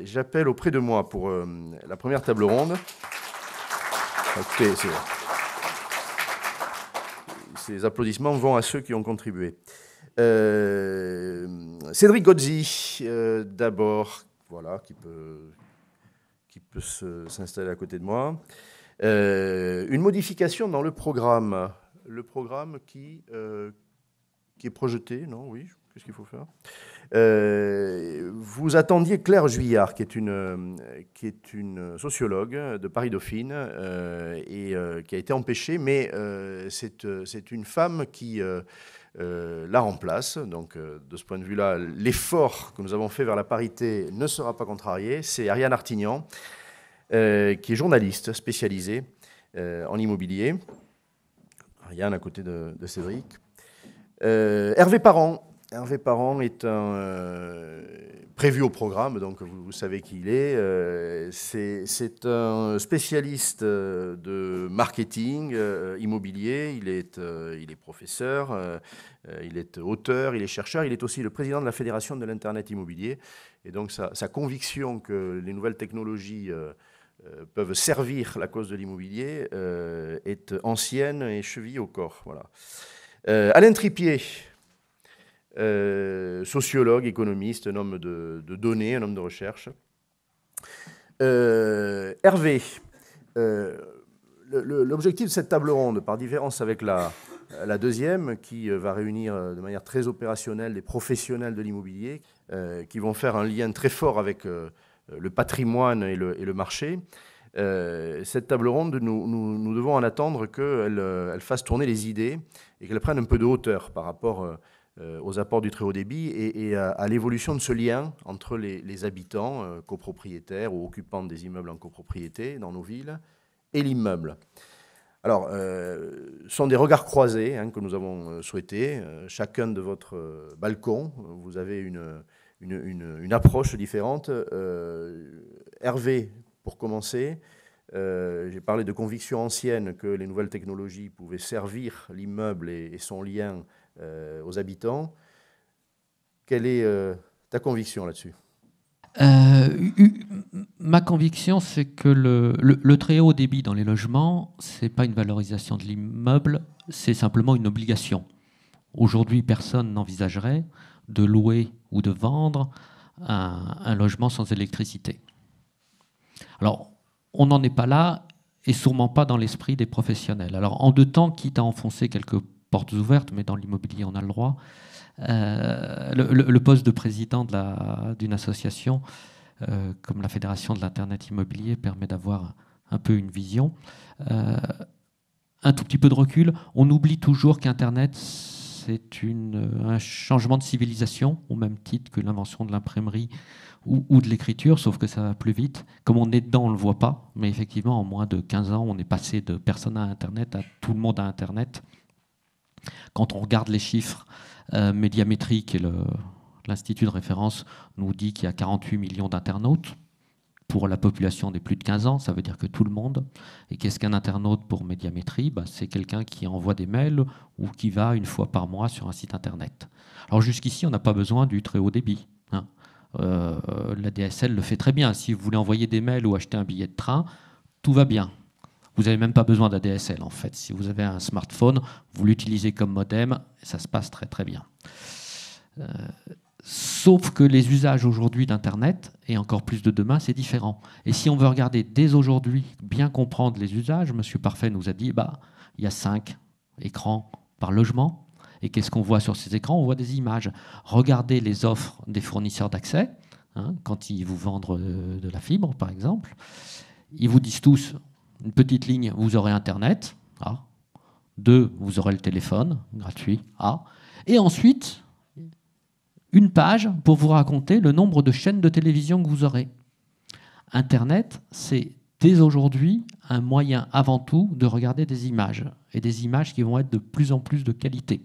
J'appelle auprès de moi pour la première table ronde. Écoutez, ces applaudissements vont à ceux qui ont contribué. Cédric Gozzi, d'abord, voilà, qui peut s'installer à côté de moi. Une modification dans le programme qui est projeté, non, oui, qu'est-ce qu'il faut faire ? Vous attendiez Claire Juillard, qui est une sociologue de Paris-Dauphine et qui a été empêchée, mais c'est une femme qui la remplace. Donc, de ce point de vue-là, l'effort que nous avons fait vers la parité ne sera pas contrarié. C'est Ariane Artignan, qui est journaliste spécialisée en immobilier. Ariane à côté de Cédric. Hervé Parent. Hervé Parent est prévu au programme, donc vous savez qui il est. C'est un spécialiste de marketing immobilier. Il est professeur, il est auteur, il est chercheur. Il est aussi le président de la Fédération de l'Internet immobilier. Et donc sa conviction que les nouvelles technologies peuvent servir la cause de l'immobilier est ancienne et chevillée au corps. Voilà. Alain Tripier. Sociologue, économiste, un homme de données, un homme de recherche. Hervé, l'objectif de cette table ronde, par différence avec la deuxième, qui va réunir de manière très opérationnelle des professionnels de l'immobilier, qui vont faire un lien très fort avec le patrimoine et le marché, cette table ronde, nous devons en attendre qu'elle fasse tourner les idées et qu'elle prenne un peu de hauteur par rapport aux apports du très haut débit et à l'évolution de ce lien entre les habitants copropriétaires ou occupants des immeubles en copropriété dans nos villes et l'immeuble. Alors, ce sont des regards croisés que nous avons souhaités. Chacun de votre balcon, vous avez une approche différente. Hervé, pour commencer, j'ai parlé de conviction ancienne que les nouvelles technologies pouvaient servir l'immeuble et son lien aux habitants. Quelle est ta conviction là-dessus ? Ma conviction, c'est que le très haut débit dans les logements, ce n'est pas une valorisation de l'immeuble, c'est simplement une obligation. Aujourd'hui, personne n'envisagerait de louer ou de vendre un logement sans électricité. Alors, on n'en est pas là, et sûrement pas dans l'esprit des professionnels. Alors, en deux temps, quitte à enfoncer quelques portes ouvertes, mais dans l'immobilier, on a le droit, le poste de président d'une association comme la Fédération de l'Internet immobilier permet d'avoir un peu une vision. Un tout petit peu de recul, on oublie toujours qu'Internet, c'est un changement de civilisation, au même titre que l'invention de l'imprimerie ou de l'écriture, sauf que ça va plus vite. Comme on est dedans, on ne le voit pas, mais effectivement, en moins de 15 ans, on est passé de personne à Internet à tout le monde à Internet. Quand on regarde les chiffres médiamétriques, et l'Institut de référence nous dit qu'il y a 48 millions d'internautes pour la population des plus de 15 ans, ça veut dire que tout le monde. Et qu'est-ce qu'un internaute pour médiamétrie ? C'est quelqu'un qui envoie des mails ou qui va une fois par mois sur un site internet. Alors jusqu'ici, on n'a pas besoin du très haut débit. La DSL le fait très bien. Si vous voulez envoyer des mails ou acheter un billet de train, tout va bien. Vous n'avez même pas besoin d'ADSL en fait. Si vous avez un smartphone, vous l'utilisez comme modem et ça se passe très très bien. Sauf que les usages aujourd'hui d'Internet, et encore plus de demain, c'est différent. Et si on veut regarder dès aujourd'hui, bien comprendre les usages, M. Parfait nous a dit il y a 5 écrans par logement. Et qu'est-ce qu'on voit sur ces écrans ? On voit des images. Regardez les offres des fournisseurs d'accès, quand ils vous vendent de la fibre par exemple. Ils vous disent tous, une petite ligne, vous aurez Internet. 2, vous aurez le téléphone, gratuit. Et ensuite, une page pour vous raconter le nombre de chaînes de télévision que vous aurez. Internet, c'est dès aujourd'hui un moyen avant tout de regarder des images. Et des images qui vont être de plus en plus de qualité.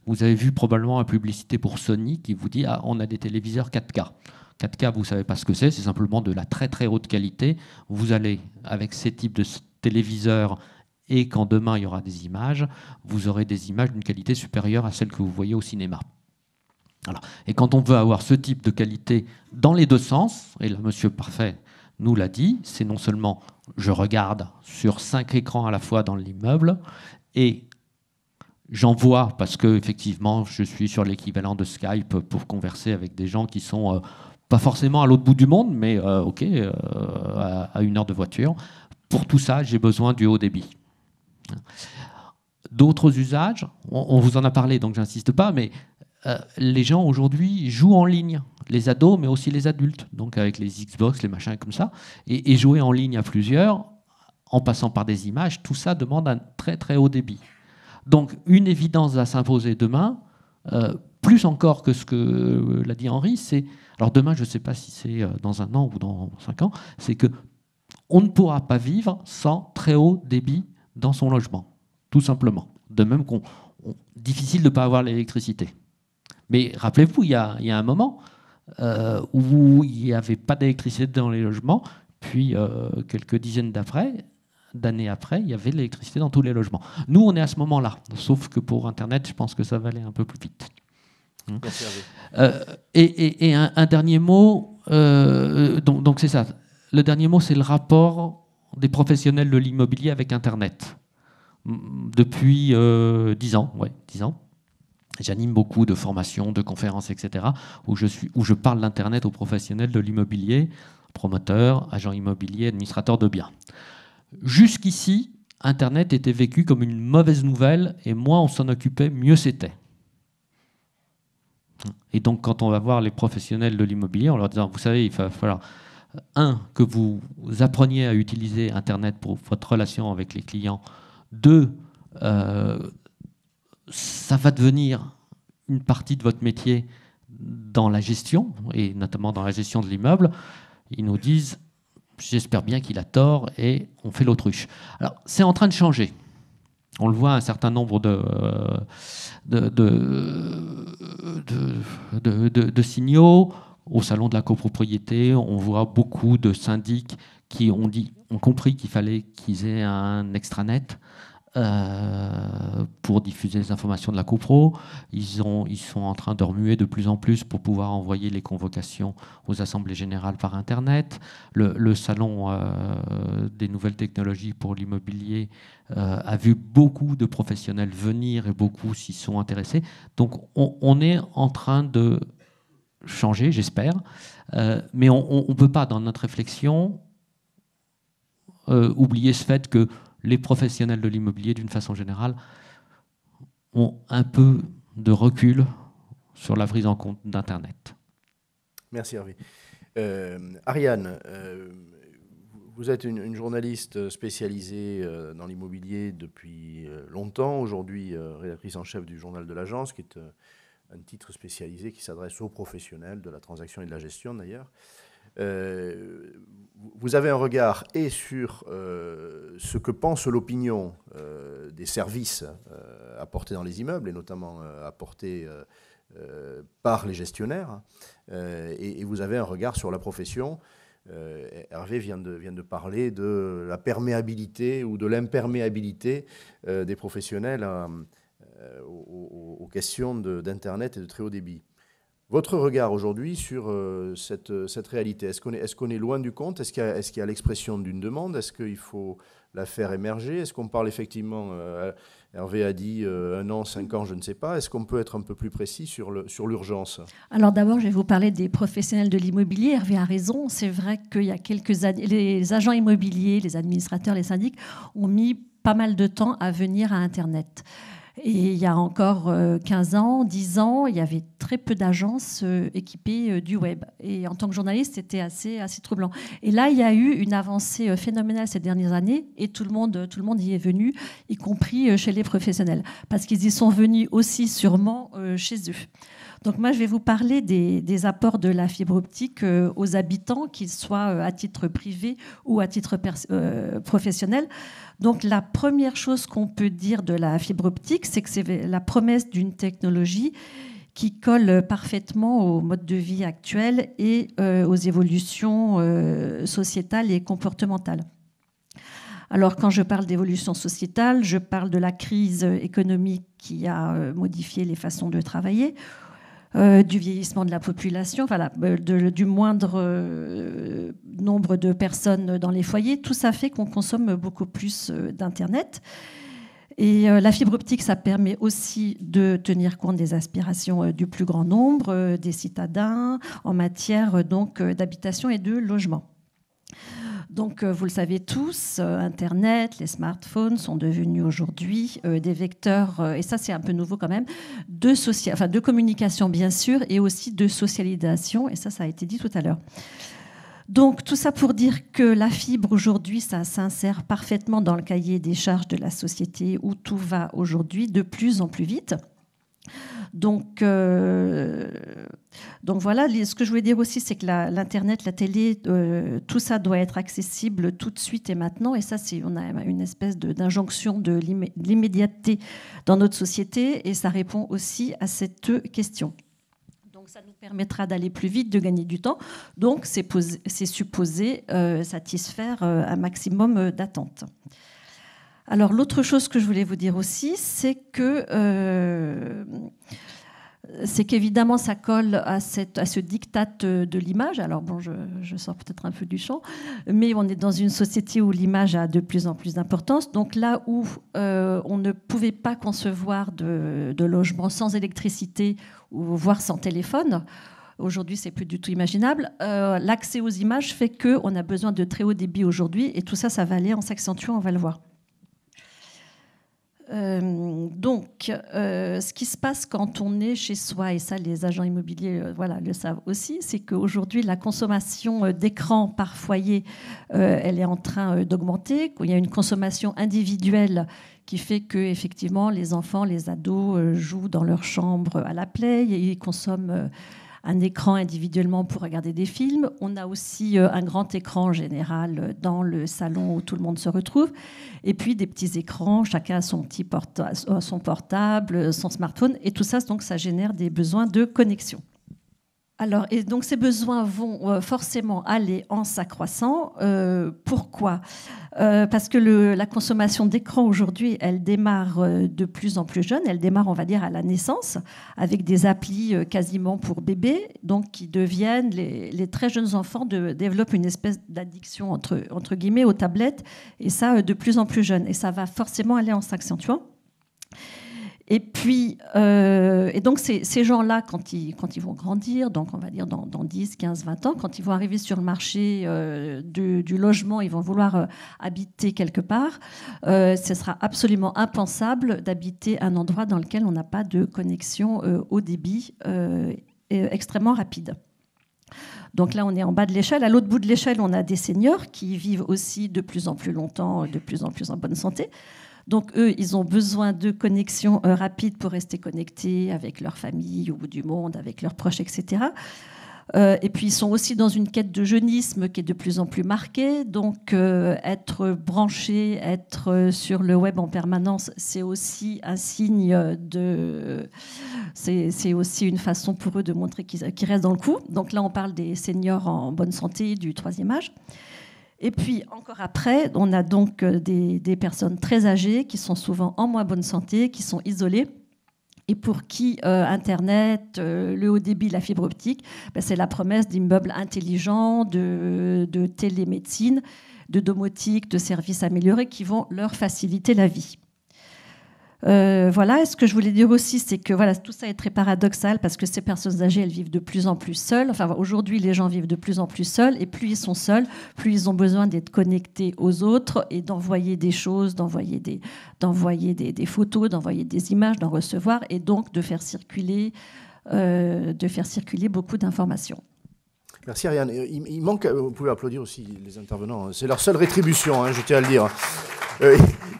Vous avez vu probablement une publicité pour Sony qui vous dit on a des téléviseurs 4K. 4K, vous ne savez pas ce que c'est simplement de la très très haute qualité. Vous allez, avec ces types de téléviseurs et quand demain il y aura des images, vous aurez des images d'une qualité supérieure à celle que vous voyez au cinéma. Voilà. Et quand on veut avoir ce type de qualité dans les deux sens, et là Monsieur Parfait nous l'a dit, c'est non seulement je regarde sur 5 écrans à la fois dans l'immeuble et j'en vois parce que effectivement je suis sur l'équivalent de Skype pour converser avec des gens qui sont pas forcément à l'autre bout du monde, mais à 1 heure de voiture. Pour tout ça, j'ai besoin du haut débit. D'autres usages, on vous en a parlé, donc j'insiste pas, mais les gens aujourd'hui jouent en ligne, les ados, mais aussi les adultes, donc avec les Xbox, les machins comme ça, et jouer en ligne à plusieurs, en passant par des images, tout ça demande un très très haut débit. Donc une évidence va s'imposer demain, plus encore que ce que l'a dit Henri, c'est, alors demain je ne sais pas si c'est dans 1 an ou dans 5 ans, c'est que on ne pourra pas vivre sans très haut débit dans son logement, tout simplement. De même qu'on difficile de ne pas avoir l'électricité. Mais rappelez-vous, il y a un moment où il n'y avait pas d'électricité dans les logements, puis quelques dizaines d'années après, il y avait de l'électricité dans tous les logements. Nous, on est à ce moment-là, sauf que pour Internet, je pense que ça va aller un peu plus vite. Et un dernier mot, donc c'est ça. Le dernier mot, c'est le rapport des professionnels de l'immobilier avec Internet. Depuis 10 ans, ouais, 10 ans. J'anime beaucoup de formations, de conférences, etc., où je parle d'Internet aux professionnels de l'immobilier, promoteurs, agents immobiliers, administrateurs de biens. Jusqu'ici, Internet était vécu comme une mauvaise nouvelle, et moins on s'en occupait, mieux c'était. Et donc, quand on va voir les professionnels de l'immobilier, en leur disant, vous savez, il va falloir, que vous appreniez à utiliser Internet pour votre relation avec les clients. 2, ça va devenir une partie de votre métier dans la gestion, et notamment dans la gestion de l'immeuble. Ils nous disent, j'espère bien qu'il a tort, et on fait l'autruche. Alors, c'est en train de changer. On le voit, un certain nombre de signaux. Au salon de la copropriété, on voit beaucoup de syndics qui ont compris qu'il fallait qu'ils aient un extranet pour diffuser les informations de la copro. Ils sont en train de remuer de plus en plus pour pouvoir envoyer les convocations aux assemblées générales par Internet. Le salon des nouvelles technologies pour l'immobilier a vu beaucoup de professionnels venir et beaucoup s'y sont intéressés. Donc on est en train de changer, j'espère, mais on ne peut pas, dans notre réflexion, oublier ce fait que les professionnels de l'immobilier, d'une façon générale, ont un peu de recul sur la prise en compte d'Internet. Merci Hervé. Ariane, vous êtes une journaliste spécialisée dans l'immobilier depuis longtemps, aujourd'hui rédactrice en chef du journal de l'agence, qui est un titre spécialisé qui s'adresse aux professionnels de la transaction et de la gestion d'ailleurs. Vous avez un regard et sur ce que pense l'opinion des services apportés dans les immeubles, et notamment apportés par les gestionnaires, et vous avez un regard sur la profession. Hervé vient de parler de la perméabilité ou de l'imperméabilité des professionnels aux questions d'Internet et de très haut débit. Votre regard aujourd'hui sur cette réalité, est-ce qu'on est loin du compte? Est-ce qu'il y a l'expression d'une demande? Est-ce qu'il faut la faire émerger? Est-ce qu'on parle effectivement, Hervé a dit 1 an, 5 ans, je ne sais pas. Est-ce qu'on peut être un peu plus précis sur l'urgence? Alors d'abord, je vais vous parler des professionnels de l'immobilier. Hervé a raison. C'est vrai qu'il y a quelques années, les agents immobiliers, les administrateurs, les syndics ont mis pas mal de temps à venir à Internet. Et il y a encore 15 ans, 10 ans, il y avait très peu d'agences équipées du web. Et en tant que journaliste, c'était assez troublant. Et là, il y a eu une avancée phénoménale ces dernières années, et tout le monde y est venu, y compris chez les professionnels, parce qu'ils y sont venus aussi sûrement chez eux. Donc moi, je vais vous parler des apports de la fibre optique aux habitants, qu'ils soient à titre privé ou à titre professionnel. Donc la première chose qu'on peut dire de la fibre optique, c'est que c'est la promesse d'une technologie qui colle parfaitement au mode de vie actuel et aux évolutions sociétales et comportementales. Alors, quand je parle d'évolution sociétale, je parle de la crise économique qui a modifié les façons de travailler, du vieillissement de la population, voilà, du moindre nombre de personnes dans les foyers. Tout ça fait qu'on consomme beaucoup plus d'Internet. Et la fibre optique, ça permet aussi de tenir compte des aspirations du plus grand nombre des citadins en matière donc d'habitation et de logement. Donc, vous le savez tous, Internet, les smartphones sont devenus aujourd'hui des vecteurs, et ça c'est un peu nouveau quand même, de communication bien sûr, et aussi de socialisation, et ça a été dit tout à l'heure. Donc, tout ça pour dire que la fibre aujourd'hui, ça s'insère parfaitement dans le cahier des charges de la société où tout va aujourd'hui de plus en plus vite. Donc voilà, ce que je voulais dire aussi, c'est que l'Internet, la télé, tout ça doit être accessible tout de suite et maintenant. Et ça, on a une espèce d'injonction de l'immédiateté dans notre société et ça répond aussi à cette question. Donc ça nous permettra d'aller plus vite, de gagner du temps. Donc c'est supposé satisfaire un maximum d'attentes. Alors, l'autre chose que je voulais vous dire aussi, c'est qu'évidemment, ça colle à ce diktat de l'image. Alors, bon, je sors peut-être un peu du champ, mais on est dans une société où l'image a de plus en plus d'importance. Donc, là où on ne pouvait pas concevoir de logement sans électricité ou voire sans téléphone, aujourd'hui, c'est plus du tout imaginable. L'accès aux images fait qu'on a besoin de très haut débit aujourd'hui, et tout ça, ça va aller en s'accentuant, on va le voir. Ce qui se passe quand on est chez soi, et ça les agents immobiliers le savent aussi, c'est qu'aujourd'hui la consommation d'écran par foyer, elle est en train d'augmenter. Il y a une consommation individuelle qui fait que effectivement les enfants, les ados jouent dans leur chambre à la play et ils consomment un écran individuellement pour regarder des films. On a aussi un grand écran en général dans le salon où tout le monde se retrouve. Et puis des petits écrans, chacun a son portable, son smartphone. Et tout ça, donc, ça génère des besoins de connexion. Alors, et donc ces besoins vont forcément aller en s'accroissant. Pourquoi ? Parce que la consommation d'écran aujourd'hui, elle démarre de plus en plus jeune. Elle démarre, on va dire, à la naissance, avec des applis quasiment pour bébés, donc qui deviennent, les très jeunes enfants développent une espèce d'addiction entre guillemets aux tablettes, et ça de plus en plus jeune. Et ça va forcément aller en s'accentuant. Et puis, et donc ces gens-là, quand ils vont grandir, donc on va dire dans 10, 15, 20 ans, quand ils vont arriver sur le marché du logement, ils vont vouloir habiter quelque part, ce sera absolument impensable d'habiter un endroit dans lequel on n'a pas de connexion haut débit extrêmement rapide. Donc là, on est en bas de l'échelle. À l'autre bout de l'échelle, on a des seniors qui vivent aussi de plus en plus longtemps, de plus en plus en bonne santé. Donc, eux, ils ont besoin de connexions rapides pour rester connectés avec leur famille au bout du monde, avec leurs proches, etc. Et puis, ils sont aussi dans une quête de jeunisme qui est de plus en plus marquée. Donc, être branché, être sur le web en permanence, c'est aussi un signe c'est aussi une façon pour eux de montrer qu'ils restent dans le coup. Donc là, on parle des seniors en bonne santé du 3e âge. Et puis, encore après, on a donc des personnes très âgées qui sont souvent en moins bonne santé, qui sont isolées et pour qui Internet, le haut débit, la fibre optique, c'est la promesse d'immeubles intelligents, de télémédecine, de domotique, de services améliorés qui vont leur faciliter la vie. Voilà, et ce que je voulais dire aussi, c'est que voilà, tout ça est très paradoxal parce que ces personnes âgées, elles vivent de plus en plus seules. Enfin, aujourd'hui, les gens vivent de plus en plus seuls, et plus ils sont seuls, plus ils ont besoin d'être connectés aux autres et d'envoyer des choses, d'envoyer des photos, d'envoyer des images, d'en recevoir, et donc de faire circuler beaucoup d'informations. Merci Ariane. Il manque, vous pouvez applaudir aussi les intervenants, c'est leur seule rétribution, je tiens à le dire.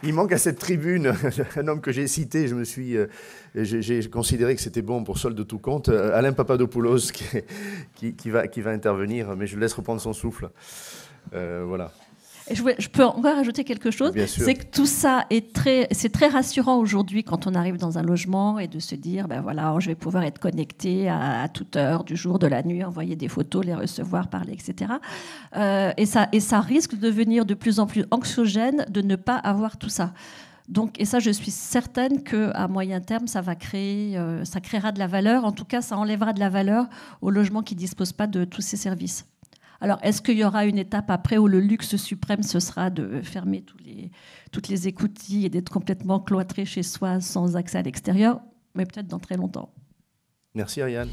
Il manque à cette tribune un homme que j'ai cité, j'ai considéré que c'était bon pour solde de tout compte, Alain Papadopoulos qui va intervenir, mais je le laisse reprendre son souffle. Voilà. Et je peux encore rajouter quelque chose. C'est que tout ça c'est très rassurant aujourd'hui quand on arrive dans un logement et de se dire, ben voilà, je vais pouvoir être connecté à toute heure du jour, de la nuit, envoyer des photos, les recevoir, parler, etc. Et ça risque de devenir de plus en plus anxiogène de ne pas avoir tout ça. Donc, et ça, je suis certaine qu'à moyen terme, ça créera de la valeur. En tout cas, ça enlèvera de la valeur aux logements qui ne disposent pas de tous ces services. Alors, est-ce qu'il y aura une étape après où le luxe suprême, ce sera de fermer toutes les écoutilles et d'être complètement cloîtré chez soi sans accès à l'extérieur? Mais peut-être dans très longtemps. Merci Ariane.